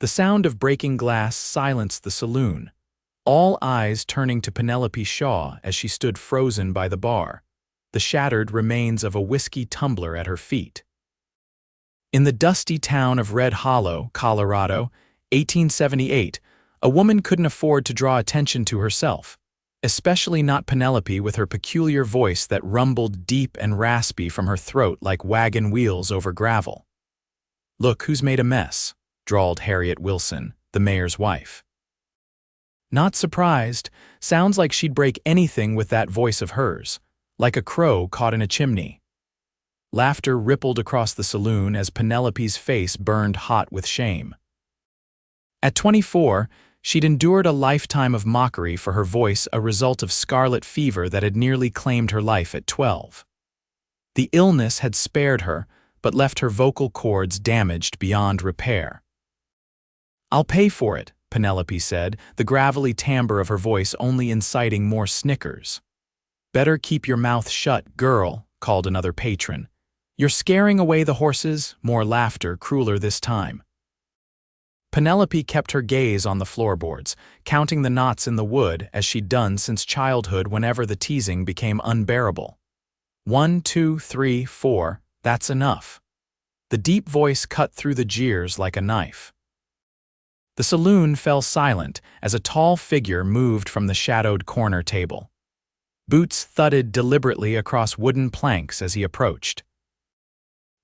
The sound of breaking glass silenced the saloon, all eyes turning to Penelope Shaw as she stood frozen by the bar, the shattered remains of a whiskey tumbler at her feet. In the dusty town of Red Hollow, Colorado, 1878, a woman couldn't afford to draw attention to herself, especially not Penelope with her peculiar voice that rumbled deep and raspy from her throat like wagon wheels over gravel. "Look who's made a mess," drawled Harriet Wilson, the mayor's wife. Not surprised, sounds like she'd break anything with that voice of hers, like a crow caught in a chimney. Laughter rippled across the saloon as Penelope's face burned hot with shame. At 24, she'd endured a lifetime of mockery for her voice, a result of scarlet fever that had nearly claimed her life at 12. The illness had spared her, but left her vocal cords damaged beyond repair. "I'll pay for it," Penelope said, the gravelly timbre of her voice only inciting more snickers. "Better keep your mouth shut, girl," called another patron. "You're scaring away the horses," more laughter, crueler this time. Penelope kept her gaze on the floorboards, counting the knots in the wood as she'd done since childhood whenever the teasing became unbearable. 1, 2, 3, 4, that's enough. The deep voice cut through the jeers like a knife. The saloon fell silent as a tall figure moved from the shadowed corner table. Boots thudded deliberately across wooden planks as he approached.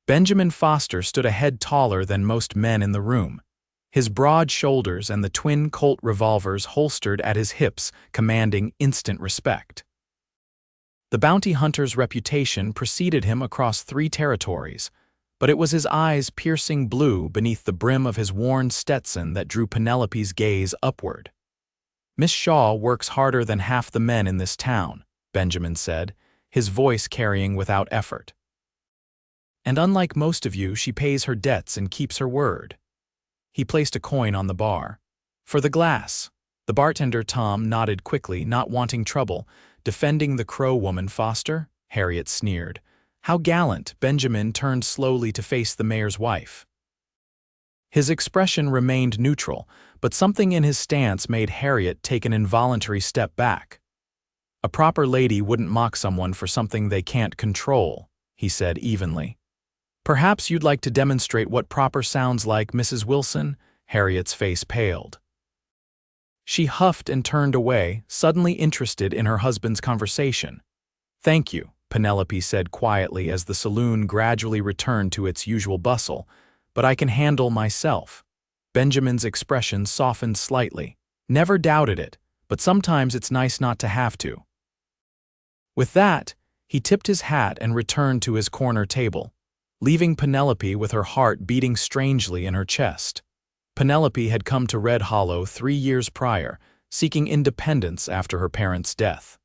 Benjamin Foster stood a head taller than most men in the room, his broad shoulders and the twin Colt revolvers holstered at his hips commanding instant respect. The bounty hunter's reputation preceded him across 3 territories, but it was his eyes' piercing blue beneath the brim of his worn Stetson that drew Penelope's gaze upward. "Miss Shaw works harder than half the men in this town," Benjamin said, his voice carrying without effort. "And unlike most of you, she pays her debts and keeps her word." He placed a coin on the bar. "For the glass." The bartender Tom nodded quickly, not wanting trouble. "Defending the crow woman, Foster?" Harriet sneered. "How gallant." Benjamin turned slowly to face the mayor's wife. His expression remained neutral, but something in his stance made Harriet take an involuntary step back. "A proper lady wouldn't mock someone for something they can't control," he said evenly. "Perhaps you'd like to demonstrate what proper sounds like, Mrs. Wilson?" Harriet's face paled. She huffed and turned away, suddenly interested in her husband's conversation. "Thank you," Penelope said quietly as the saloon gradually returned to its usual bustle, "but I can handle myself." Benjamin's expression softened slightly. "Never doubted it, but sometimes it's nice not to have to." With that, he tipped his hat and returned to his corner table, leaving Penelope with her heart beating strangely in her chest. Penelope had come to Red Hollow 3 years prior, seeking independence after her parents' death.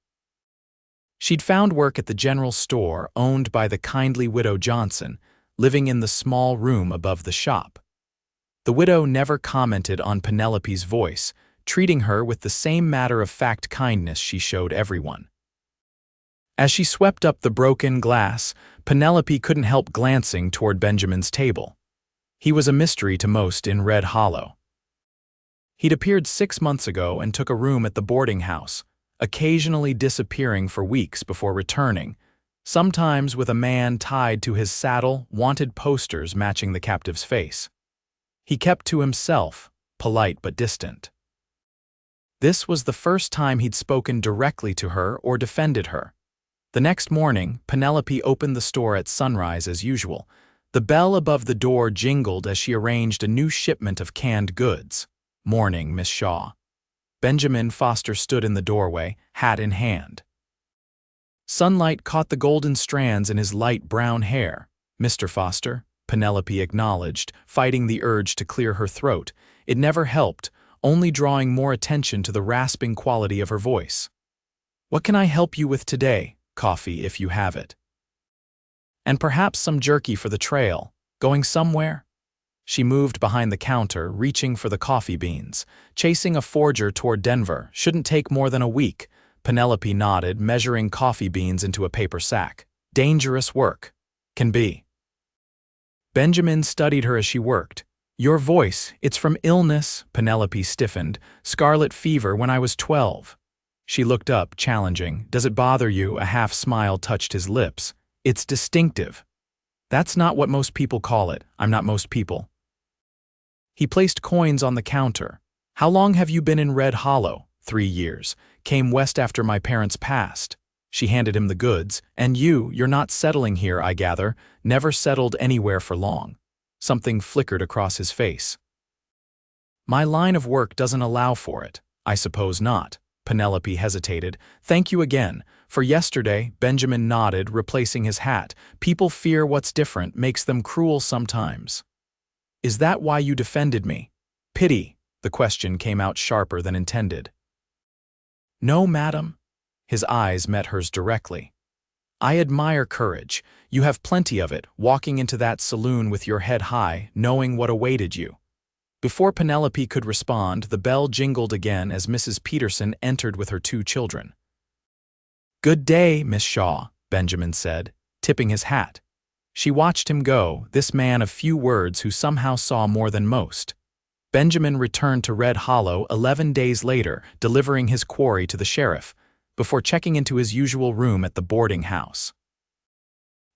She'd found work at the general store owned by the kindly widow Johnson, living in the small room above the shop. The widow never commented on Penelope's voice, treating her with the same matter-of-fact kindness she showed everyone. As she swept up the broken glass, Penelope couldn't help glancing toward Benjamin's table. He was a mystery to most in Red Hollow. He'd appeared 6 months ago and took a room at the boarding house, occasionally disappearing for weeks before returning, sometimes with a man tied to his saddle, wanted posters matching the captive's face. He kept to himself, polite but distant. This was the first time he'd spoken directly to her or defended her. The next morning, Penelope opened the store at sunrise as usual. The bell above the door jingled as she arranged a new shipment of canned goods. "Morning, Miss Shaw." Benjamin Foster stood in the doorway, hat in hand. Sunlight caught the golden strands in his light brown hair. "Mr. Foster," Penelope acknowledged, fighting the urge to clear her throat. It never helped, only drawing more attention to the rasping quality of her voice. "What can I help you with today?" "Coffee, if you have it. And perhaps some jerky for the trail. Going somewhere?" She moved behind the counter, reaching for the coffee beans. "Chasing a forger toward Denver. Shouldn't take more than a week." Penelope nodded, measuring coffee beans into a paper sack. "Dangerous work." "Can be." Benjamin studied her as she worked. Your voice, it's from illness, Penelope stiffened, scarlet fever when I was 12. She looked up, challenging. Does it bother you? A half smile touched his lips. It's distinctive. That's not what most people call it. I'm not most people. He placed coins on the counter. How long have you been in Red Hollow? 3 years. Came west after my parents passed. She handed him the goods. And you're not settling here, I gather. Never settled anywhere for long. Something flickered across his face. My line of work doesn't allow for it. I suppose not. Penelope hesitated. Thank you again. For yesterday, Benjamin nodded, replacing his hat. People fear what's different, makes them cruel sometimes. Is that why you defended me? Pity. The question came out sharper than intended. No, madam. His eyes met hers directly. I admire courage. You have plenty of it, walking into that saloon with your head high, knowing what awaited you. Before Penelope could respond, the bell jingled again as Mrs. Peterson entered with her 2 children. Good day, Miss Shaw, Benjamin said, tipping his hat. She watched him go, this man of few words who somehow saw more than most. Benjamin returned to Red Hollow 11 days later, delivering his quarry to the sheriff, before checking into his usual room at the boarding house.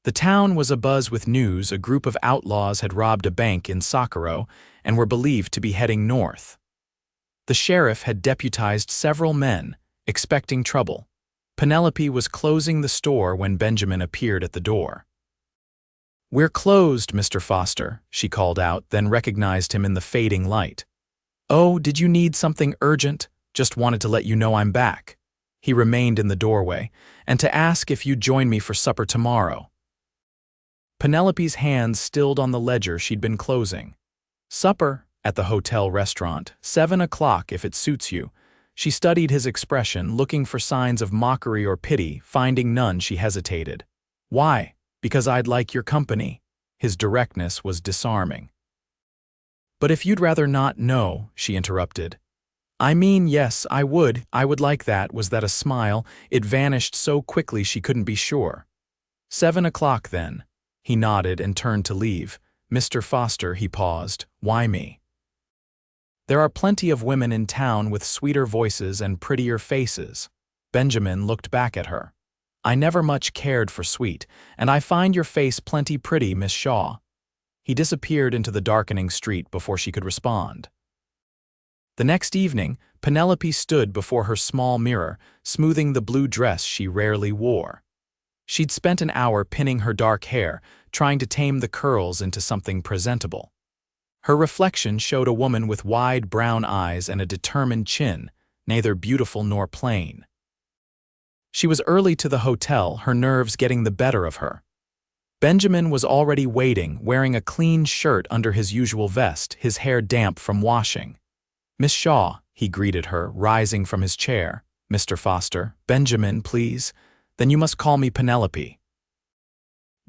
The town was abuzz with news. A group of outlaws had robbed a bank in Socorro and were believed to be heading north. The sheriff had deputized several men, expecting trouble. Penelope was closing the store when Benjamin appeared at the door. We're closed, Mr. Foster, she called out, then recognized him in the fading light. Oh, did you need something urgent? Just wanted to let you know I'm back. He remained in the doorway, and to ask if you'd join me for supper tomorrow. Penelope's hands stilled on the ledger she'd been closing. Supper, at the hotel restaurant, 7 o'clock if it suits you. She studied his expression, looking for signs of mockery or pity. Finding none, she hesitated. Why? Because I'd like your company. His directness was disarming. But if you'd rather not know, she interrupted. I mean, yes, I would like that. Was that a smile? It vanished so quickly she couldn't be sure. 7 o'clock then. He nodded and turned to leave. Mr. Foster, he paused. Why me? There are plenty of women in town with sweeter voices and prettier faces. Benjamin looked back at her. I never much cared for sweet, and I find your face plenty pretty, Miss Shaw. He disappeared into the darkening street before she could respond. The next evening, Penelope stood before her small mirror, smoothing the blue dress she rarely wore. She'd spent an hour pinning her dark hair, trying to tame the curls into something presentable. Her reflection showed a woman with wide brown eyes and a determined chin, neither beautiful nor plain. She was early to the hotel, her nerves getting the better of her. Benjamin was already waiting, wearing a clean shirt under his usual vest, his hair damp from washing. Miss Shaw, he greeted her, rising from his chair. Mr. Foster, Benjamin, please. Then you must call me Penelope.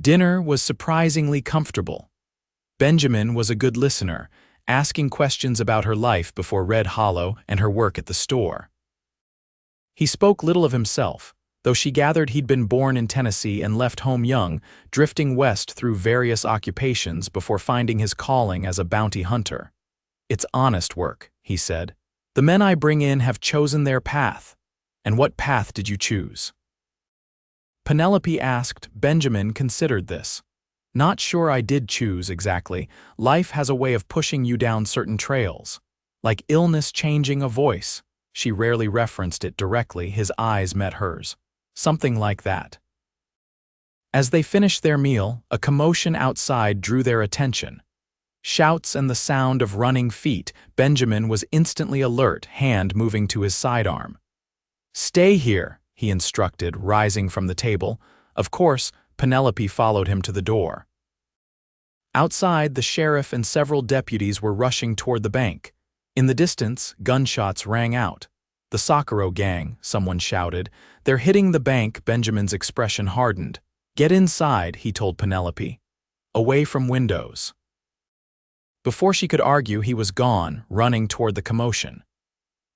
Dinner was surprisingly comfortable. Benjamin was a good listener, asking questions about her life before Red Hollow and her work at the store. He spoke little of himself, though she gathered he'd been born in Tennessee and left home young, drifting west through various occupations before finding his calling as a bounty hunter. It's honest work, he said. The men I bring in have chosen their path. And what path did you choose? Penelope asked. Benjamin considered this. Not sure I did choose exactly. Life has a way of pushing you down certain trails. Like illness changing a voice. She rarely referenced it directly. His eyes met hers. Something like that. As they finished their meal, a commotion outside drew their attention. Shouts and the sound of running feet. Benjamin was instantly alert, hand moving to his sidearm. Stay here, he instructed, rising from the table. Of course, Penelope followed him to the door. Outside, the sheriff and several deputies were rushing toward the bank. In the distance, gunshots rang out. The Socorro gang, someone shouted. They're hitting the bank. Benjamin's expression hardened. Get inside, he told Penelope. Away from windows. Before she could argue, he was gone, running toward the commotion.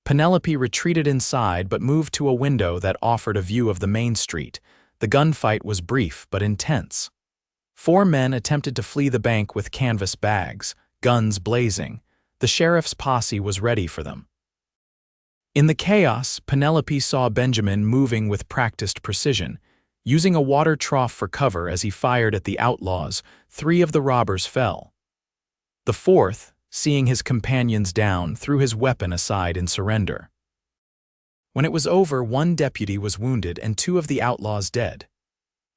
Penelope retreated inside but moved to a window that offered a view of the main street. The gunfight was brief but intense. 4 men attempted to flee the bank with canvas bags. guns blazing. The sheriff's posse was ready for them. In the chaos, Penelope saw Benjamin moving with practiced precision. Using a water trough for cover as he fired at the outlaws, 3 of the robbers fell. The 4th, seeing his companions down, threw his weapon aside in surrender. When it was over, 1 deputy was wounded and 2 of the outlaws dead.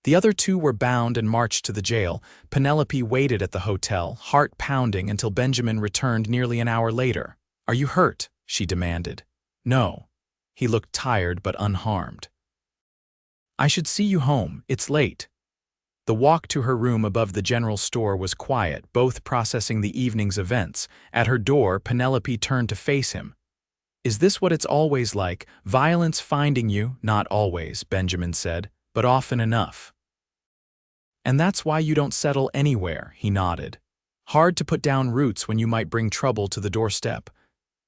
The other 2 were bound and marched to the jail. Penelope waited at the hotel, heart pounding, until Benjamin returned nearly an hour later. "Are you hurt?" she demanded. "No." He looked tired but unharmed. "I should see you home. It's late." The walk to her room above the general store was quiet, both processing the evening's events. At her door, Penelope turned to face him. "Is this what it's always like? Violence finding you?" "Not always," Benjamin said, "but often enough." "And that's why you don't settle anywhere," he nodded. "Hard to put down roots when you might bring trouble to the doorstep."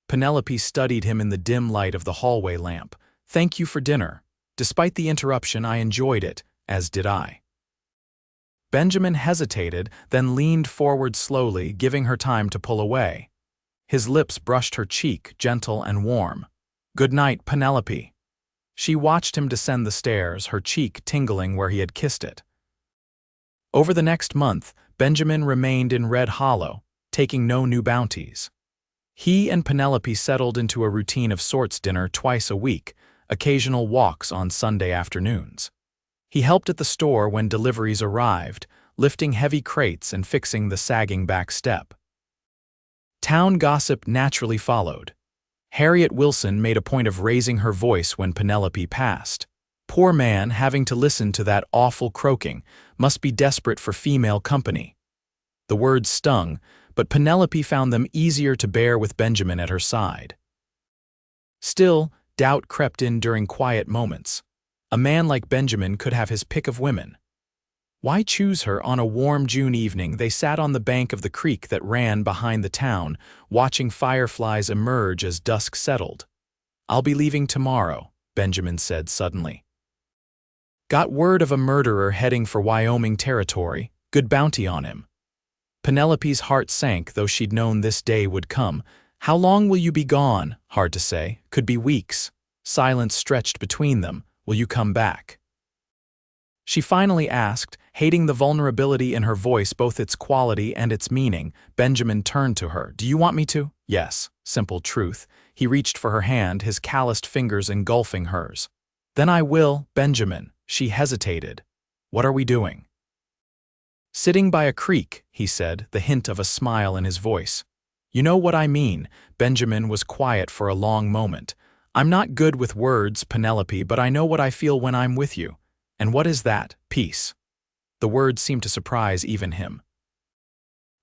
Penelope studied him in the dim light of the hallway lamp. "Thank you for dinner. Despite the interruption, I enjoyed it, as did I." Benjamin hesitated, then leaned forward slowly, giving her time to pull away. His lips brushed her cheek, gentle and warm. "Good night, Penelope." She watched him descend the stairs, her cheek tingling where he had kissed it. Over the next month, Benjamin remained in Red Hollow, taking no new bounties. He and Penelope settled into a routine of sorts: dinner twice a week, occasional walks on Sunday afternoons. He helped at the store when deliveries arrived, lifting heavy crates and fixing the sagging back step. Town gossip naturally followed. Harriet Wilson made a point of raising her voice when Penelope passed. "Poor man, having to listen to that awful croaking, must be desperate for female company." The words stung, but Penelope found them easier to bear with Benjamin at her side. Still, doubt crept in during quiet moments. A man like Benjamin could have his pick of women. Why choose her? On a warm June evening, they sat on the bank of the creek that ran behind the town, watching fireflies emerge as dusk settled. "I'll be leaving tomorrow," Benjamin said suddenly. "Got word of a murderer heading for Wyoming territory. Good bounty on him." Penelope's heart sank, though she'd known this day would come. "How long will you be gone?" "Hard to say. Could be weeks." Silence stretched between them. "Will you come back?" She finally asked, hating the vulnerability in her voice, both its quality and its meaning. Benjamin turned to her. "Do you want me to?" "Yes." Simple truth. He reached for her hand, his calloused fingers engulfing hers. "Then I will, Benjamin." She hesitated. "What are we doing?" "Sitting by a creek," he said, the hint of a smile in his voice. "You know what I mean." Benjamin was quiet for a long moment. "I'm not good with words, Penelope, but I know what I feel when I'm with you." "And what is that?" "Peace." The words seemed to surprise even him.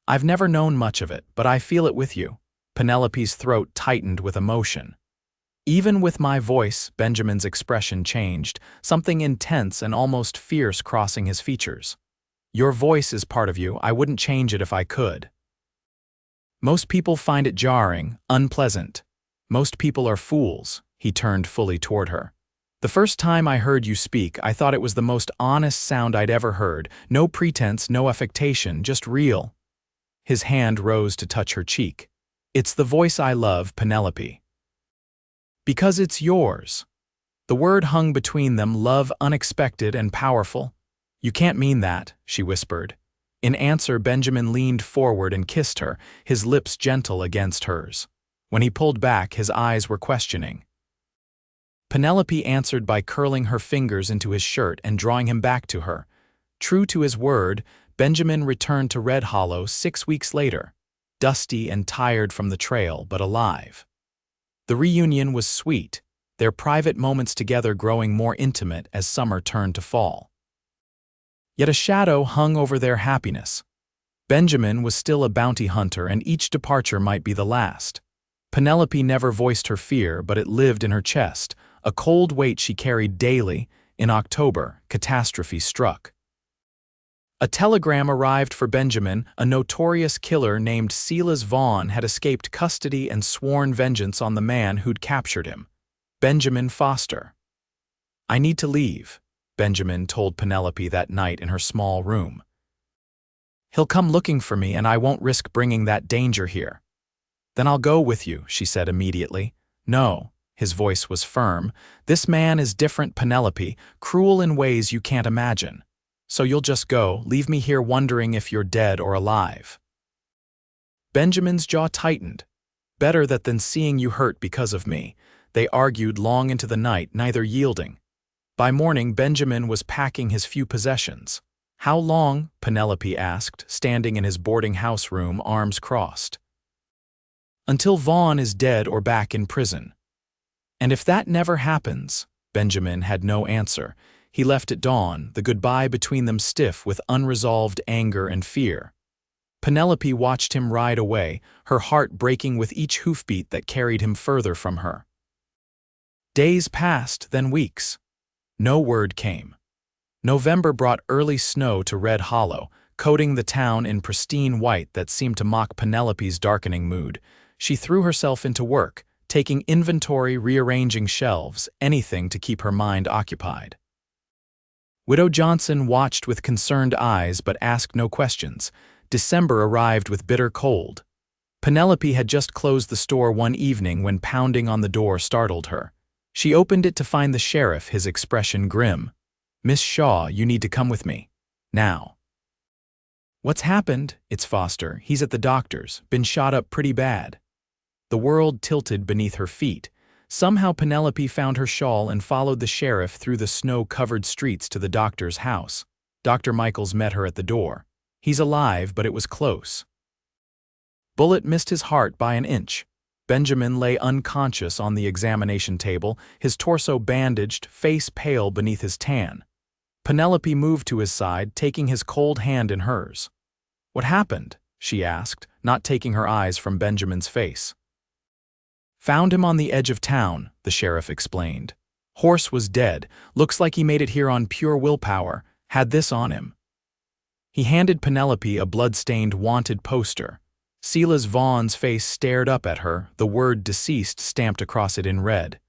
"I've never known much of it, but I feel it with you." Penelope's throat tightened with emotion. "Even with my voice," Benjamin's expression changed, something intense and almost fierce crossing his features. "Your voice is part of you. I wouldn't change it if I could." "Most people find it jarring, unpleasant. Most people are fools." He turned fully toward her. "The first time I heard you speak, I thought it was the most honest sound I'd ever heard. No pretense, no affectation, just real." His hand rose to touch her cheek. "It's the voice I love, Penelope." "Because it's yours." The word hung between them, love unexpected and powerful. "You can't mean that," she whispered. In answer, Benjamin leaned forward and kissed her, his lips gentle against hers. When he pulled back, his eyes were questioning. Penelope answered by curling her fingers into his shirt and drawing him back to her. True to his word, Benjamin returned to Red Hollow 6 weeks later, dusty and tired from the trail, but alive. The reunion was sweet, their private moments together growing more intimate as summer turned to fall. Yet a shadow hung over their happiness. Benjamin was still a bounty hunter, and each departure might be the last. Penelope never voiced her fear, but it lived in her chest, a cold weight she carried daily. In October, catastrophe struck. A telegram arrived for Benjamin. A notorious killer named Silas Vaughn had escaped custody and sworn vengeance on the man who'd captured him, Benjamin Foster. "I need to leave," Benjamin told Penelope that night in her small room. He'll come looking for me and I won't risk bringing that danger here. Then I'll go with you, she said immediately. No, his voice was firm. This man is different, Penelope, cruel in ways you can't imagine. So you'll just go, leave me here wondering if you're dead or alive. Benjamin's jaw tightened. Better that than seeing you hurt because of me. They argued long into the night, neither yielding. By morning, Benjamin was packing his few possessions. How long? Penelope asked, standing in his boarding house room, arms crossed. Until Vaughn is dead or back in prison. And if that never happens, Benjamin had no answer. He left at dawn, the goodbye between them stiff with unresolved anger and fear. Penelope watched him ride away, her heart breaking with each hoofbeat that carried him further from her. Days passed, then weeks. No word came. November brought early snow to Red Hollow, coating the town in pristine white that seemed to mock Penelope's darkening mood. She threw herself into work, taking inventory, rearranging shelves, anything to keep her mind occupied. Widow Johnson watched with concerned eyes but asked no questions. December arrived with bitter cold. Penelope had just closed the store one evening when pounding on the door startled her. She opened it to find the sheriff, his expression grim. "Miss Shaw, you need to come with me. Now." "What's happened?" "It's Foster. He's at the doctor's. Been shot up pretty bad." The world tilted beneath her feet. Somehow Penelope found her shawl and followed the sheriff through the snow-covered streets to the doctor's house. Dr. Michaels met her at the door. "He's alive, but it was close. Bullet missed his heart by an inch." Benjamin lay unconscious on the examination table, his torso bandaged, face pale beneath his tan. Penelope moved to his side, taking his cold hand in hers. "What happened?" she asked, not taking her eyes from Benjamin's face. "Found him on the edge of town," the sheriff explained. "Horse was dead. Looks like he made it here on pure willpower. Had this on him." He handed Penelope a blood-stained wanted poster. Silas Vaughn's face stared up at her, the word deceased stamped across it in red.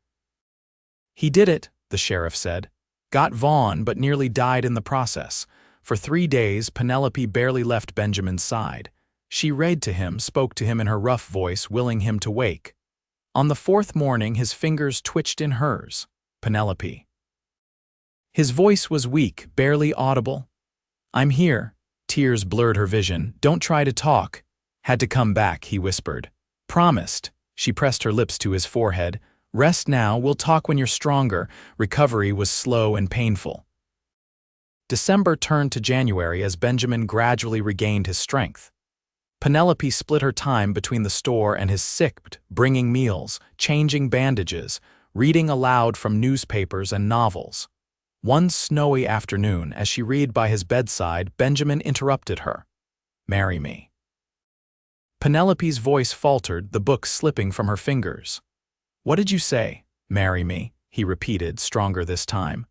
"He did it," the sheriff said. "Got Vaughn, but nearly died in the process." For 3 days, Penelope barely left Benjamin's side. She read to him, spoke to him in her rough voice, willing him to wake. On the 4th morning, his fingers twitched in hers. "Penelope." His voice was weak, barely audible. "I'm here." Tears blurred her vision. "Don't try to talk." "Had to come back," he whispered. "Promised." She pressed her lips to his forehead. "Rest now, we'll talk when you're stronger." Recovery was slow and painful. December turned to January as Benjamin gradually regained his strength. Penelope split her time between the store and his sick, bringing meals, changing bandages, reading aloud from newspapers and novels. One snowy afternoon, as she read by his bedside, Benjamin interrupted her. "Marry me." Penelope's voice faltered, the book slipping from her fingers. "What did you say?" "Marry me," he repeated, stronger this time.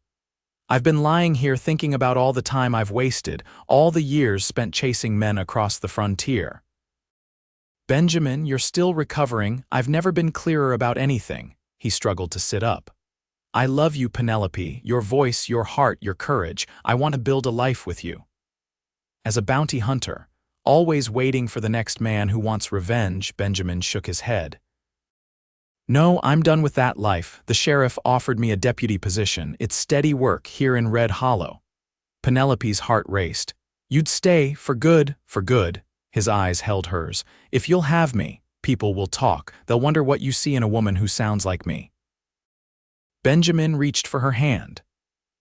"I've been lying here thinking about all the time I've wasted, all the years spent chasing men across the frontier." "Benjamin, you're still recovering. I've never been clearer about anything." He struggled to sit up. "I love you, Penelope, your voice, your heart, your courage. I want to build a life with you. As a bounty hunter, always waiting for the next man who wants revenge." Benjamin shook his head. "No, I'm done with that life. The sheriff offered me a deputy position. It's steady work here in Red Hollow." Penelope's heart raced. "You'd stay, for good, for good." His eyes held hers. "If you'll have me, people will talk. They'll wonder what you see in a woman who sounds like me." Benjamin reached for her hand.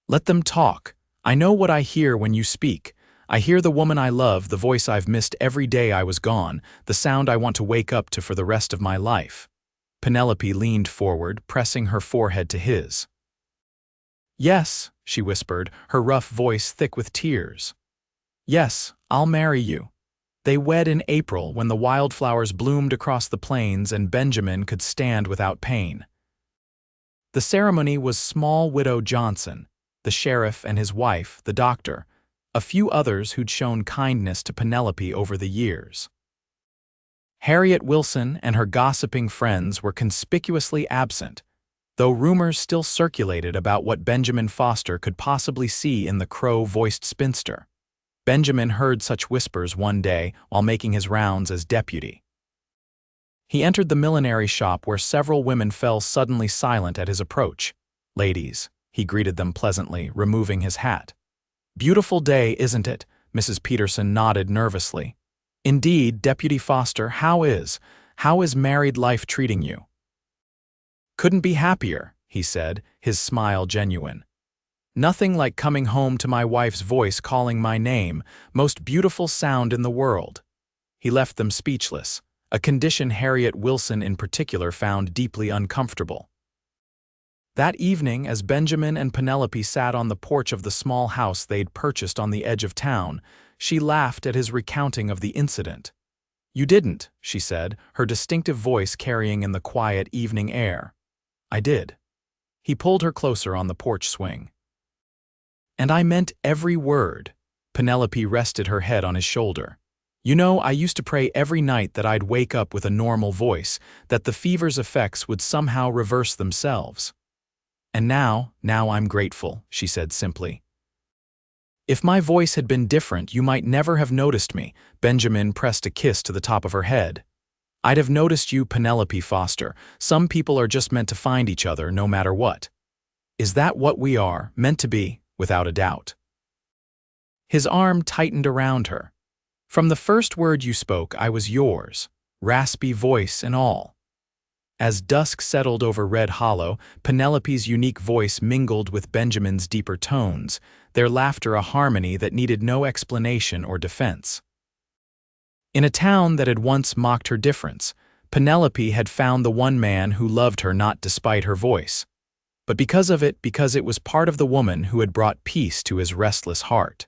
"Let them talk. I know what I hear when you speak. I hear the woman I love, the voice I've missed every day I was gone, the sound I want to wake up to for the rest of my life." Penelope leaned forward, pressing her forehead to his. "Yes," she whispered, her rough voice thick with tears. "Yes, I'll marry you." They wed in April when the wildflowers bloomed across the plains and Benjamin could stand without pain. The ceremony was small Widow Johnson, the sheriff and his wife, the doctor, a few others who'd shown kindness to Penelope over the years. Harriet Wilson and her gossiping friends were conspicuously absent, though rumors still circulated about what Benjamin Foster could possibly see in the crow-voiced spinster. Benjamin heard such whispers one day while making his rounds as deputy. He entered the millinery shop where several women fell suddenly silent at his approach. "Ladies," he greeted them pleasantly, removing his hat. "Beautiful day, isn't it?" Mrs. Peterson nodded nervously. "Indeed, Deputy Foster, how is married life treating you?" "Couldn't be happier," he said, his smile genuine. "Nothing like coming home to my wife's voice calling my name, most beautiful sound in the world." He left them speechless, a condition Harriet Wilson in particular found deeply uncomfortable. That evening, as Benjamin and Penelope sat on the porch of the small house they'd purchased on the edge of town, she laughed at his recounting of the incident. "You didn't," she said, her distinctive voice carrying in the quiet evening air. "I did." He pulled her closer on the porch swing. "And I meant every word." Penelope rested her head on his shoulder. "You know, I used to pray every night that I'd wake up with a normal voice, that the fever's effects would somehow reverse themselves. And now I'm grateful," she said simply. "If my voice had been different, you might never have noticed me." Benjamin pressed a kiss to the top of her head. "I'd have noticed you, Penelope Foster. Some people are just meant to find each other, no matter what." "Is that what we are, meant to be?" "Without a doubt." His arm tightened around her. "From the first word you spoke, I was yours, raspy voice and all." As dusk settled over Red Hollow, Penelope's unique voice mingled with Benjamin's deeper tones, their laughter a harmony that needed no explanation or defense. In a town that had once mocked her difference, Penelope had found the one man who loved her not despite her voice, but because it was part of the woman who had brought peace to his restless heart.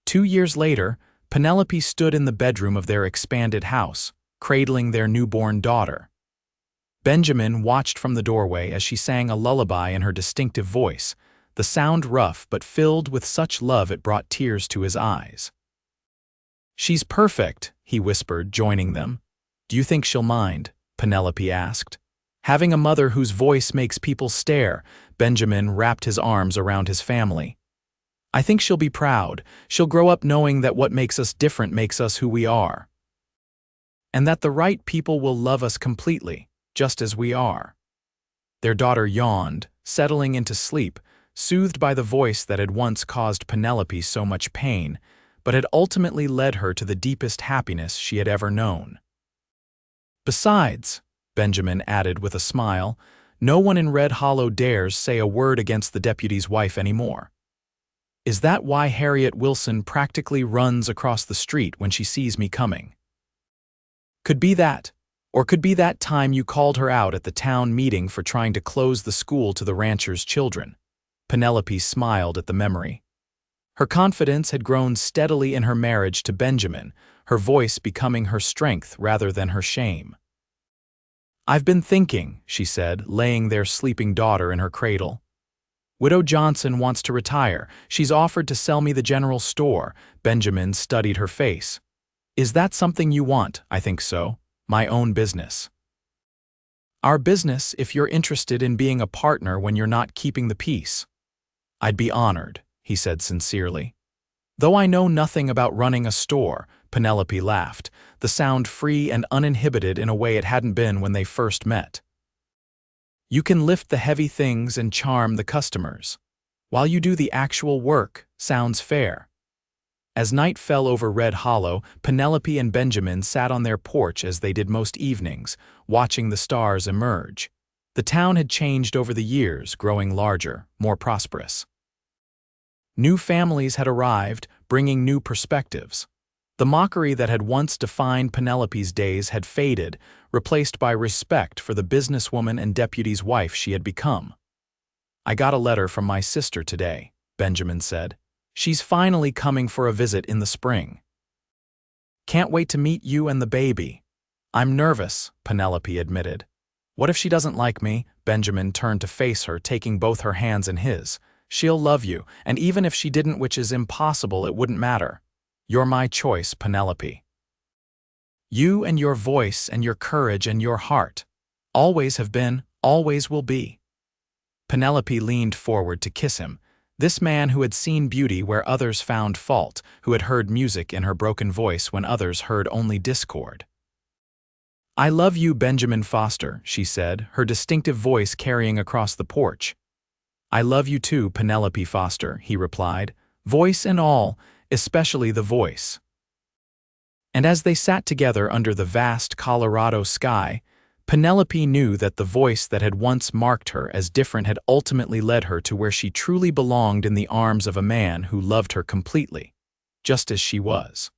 2 years later, Penelope stood in the bedroom of their expanded house, cradling their newborn daughter. Benjamin watched from the doorway as she sang a lullaby in her distinctive voice, the sound rough but filled with such love it brought tears to his eyes. "She's perfect," he whispered, joining them. "Do you think she'll mind?" Penelope asked. "Having a mother whose voice makes people stare." Benjamin wrapped his arms around his family. "I think she'll be proud. She'll grow up knowing that what makes us different makes us who we are. And that the right people will love us completely, just as we are." Their daughter yawned, settling into sleep, soothed by the voice that had once caused Penelope so much pain, but had ultimately led her to the deepest happiness she had ever known. "Besides," Benjamin added with a smile, "no one in Red Hollow dares say a word against the deputy's wife anymore. Is that why Harriet Wilson practically runs across the street when she sees me coming? Could be that. Or could be that time you called her out at the town meeting for trying to close the school to the rancher's children." Penelope smiled at the memory. Her confidence had grown steadily in her marriage to Benjamin, her voice becoming her strength rather than her shame. "I've been thinking," she said, laying their sleeping daughter in her cradle. "Widow Johnson wants to retire. She's offered to sell me the general store." Benjamin studied her face. "Is that something you want?" "I think so. My own business." "Our business, if you're interested in being a partner when you're not keeping the peace." "I'd be honored," he said sincerely. "Though I know nothing about running a store," Penelope laughed, the sound free and uninhibited in a way it hadn't been when they first met. "You can lift the heavy things and charm the customers, while you do the actual work. Sounds fair." As night fell over Red Hollow, Penelope and Benjamin sat on their porch as they did most evenings, watching the stars emerge. The town had changed over the years, growing larger, more prosperous. New families had arrived, bringing new perspectives. The mockery that had once defined Penelope's days had faded, replaced by respect for the businesswoman and deputy's wife she had become. "I got a letter from my sister today," Benjamin said. "She's finally coming for a visit in the spring. Can't wait to meet you and the baby." "I'm nervous," Penelope admitted. "What if she doesn't like me?" Benjamin turned to face her, taking both her hands in his. "She'll love you, and even if she didn't, which is impossible, it wouldn't matter. You're my choice, Penelope. You and your voice and your courage and your heart. Always have been, always will be." Penelope leaned forward to kiss him, This man who had seen beauty where others found fault, who had heard music in her broken voice when others heard only discord. "I love you, Benjamin Foster," she said, her distinctive voice carrying across the porch. "I love you too, Penelope Foster," he replied, voice and all, especially the voice. And as they sat together under the vast Colorado sky, Penelope knew that the voice that had once marked her as different had ultimately led her to where she truly belonged, in the arms of a man who loved her completely, just as she was.